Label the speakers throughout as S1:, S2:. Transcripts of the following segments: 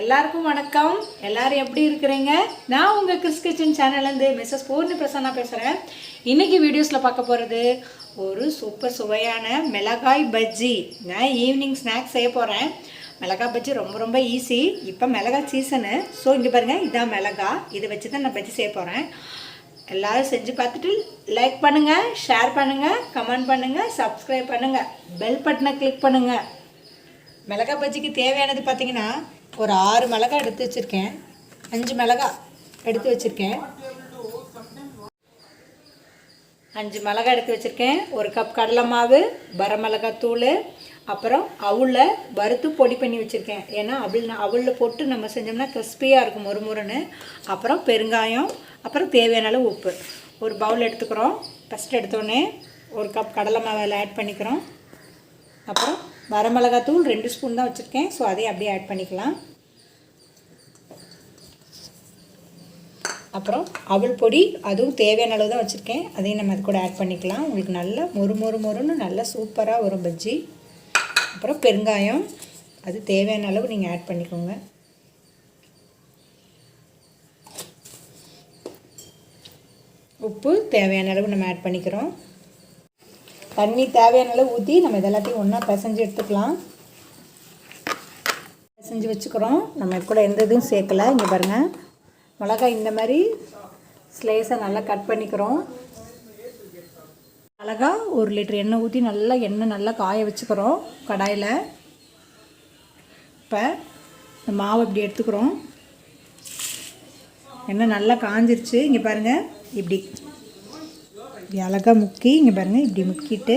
S1: எல்லாருக்கும் வணக்கம். எல்லாரும் எப்படி இருக்கிறீங்க? நான் உங்கள் கிறிஸ் கிச்சன் சேனல்லேருந்து மிஸ்ஸஸ் பூர்ணி பிரசன்னா பேசுகிறேன். இன்றைக்கி வீடியோஸில் பார்க்க போகிறது ஒரு சூப்பர் சுவையான மிளகாய் பஜ்ஜி. நான் ஈவினிங் ஸ்நாக்ஸ் செய்ய போகிறேன். மிளகாய் பஜ்ஜி ரொம்ப ஈஸி. இப்போ மிளகாய் சீசனு. ஸோ இங்கே பாருங்கள், இதான் மிளகாய். இதை வச்சு தான் நான் பஜ்ஜி செய்ய போகிறேன். எல்லோரும் செஞ்சு பார்த்துட்டு லைக் பண்ணுங்கள், ஷேர் பண்ணுங்கள், கமெண்ட் பண்ணுங்கள், சப்ஸ்கிரைப் பண்ணுங்கள், பெல் பட்டனை கிளிக் பண்ணுங்கள். மிளகாய் பஜ்ஜிக்கு தேவையானது பார்த்திங்கன்னா ஒரு 6 மிளகாய் எடுத்து வச்சுருக்கேன், 5 மிளகாய் எடுத்து வச்சுருக்கேன், 5 மிளகாய் எடுத்து வச்சுருக்கேன், 1 கப் கடலை மாவு, வரமிளகாய் தூள், அப்புறம் அவுளை வறுத்து பொடி பண்ணி வச்சுருக்கேன். ஏன்னா அவுளில் போட்டு நம்ம செஞ்சோம்னா கிறிஸ்பியாக இருக்கும், மொறுமுறுன்னு. அப்புறம் பெருங்காயம், அப்புறம் தேவையான அளவு உப்பு. ஒரு பவுல் எடுத்துக்கிறோம். ஃபஸ்ட்டு எடுத்தோடனே 1 கப் கடலை மாவு அதில் ஆட் பண்ணிக்கிறோம். அப்புறம் வரமிளகாய் தூள் 2 ஸ்பூன் தான் வச்சுருக்கேன், ஸோ அதையும் அப்படியே ஆட் பண்ணிக்கலாம். அப்புறம் அவல் பொடி, அதுவும் தேவையான அளவு தான் வச்சுருக்கேன், அதையும் நம்ம அது கூட ஆட் பண்ணிக்கலாம். உங்களுக்கு நல்லா மொறுன்னு நல்லா சூப்பராக வரும் பஜ்ஜி. அப்புறம் பெருங்காயம், அது தேவையான அளவு நீங்கள் ஆட் பண்ணிக்கோங்க. உப்பு தேவையான அளவு நம்ம ஆட் பண்ணிக்கிறோம். தண்ணி தேவையான அளவு ஊற்றி நம்ம இதெல்லாத்தையும் ஒன்றா பிசைஞ்சு எடுத்துக்கலாம். பிசைஞ்சு வச்சுக்கிறோம். நம்ம கூட எந்த இதுவும் சேர்க்கலை. இங்கே பாருங்கள், மிளகாய் இந்த மாதிரி ஸ்லைஸாக நல்லா கட் பண்ணிக்கிறோம். மிளகா 1 லிட்டர் எண்ணெய் ஊற்றி எண்ணெய் நல்லா காய வச்சுக்கிறோம் கடாயில். இப்போ இந்த மாவு இப்படி எடுத்துக்கிறோம். எண்ணெய் நல்லா காஞ்சிருச்சு. இங்கே பாருங்கள், இப்படி அழகாக முக்கி, இங்கே பாருங்கள், இப்படி முக்கிட்டு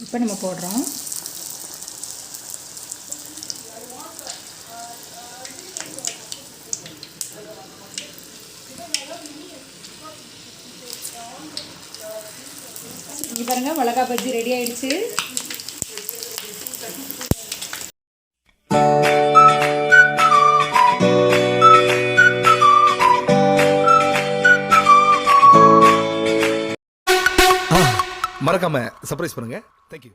S1: இப்போ நம்ம போடுறோம். இங்கே பாருங்கள், மிளகாய் பஜ்ஜி ரெடி ஆயிடுச்சு.
S2: மறக்காம சர்ப்ரைஸ் பண்ணுங்க. தேங்க்யூ.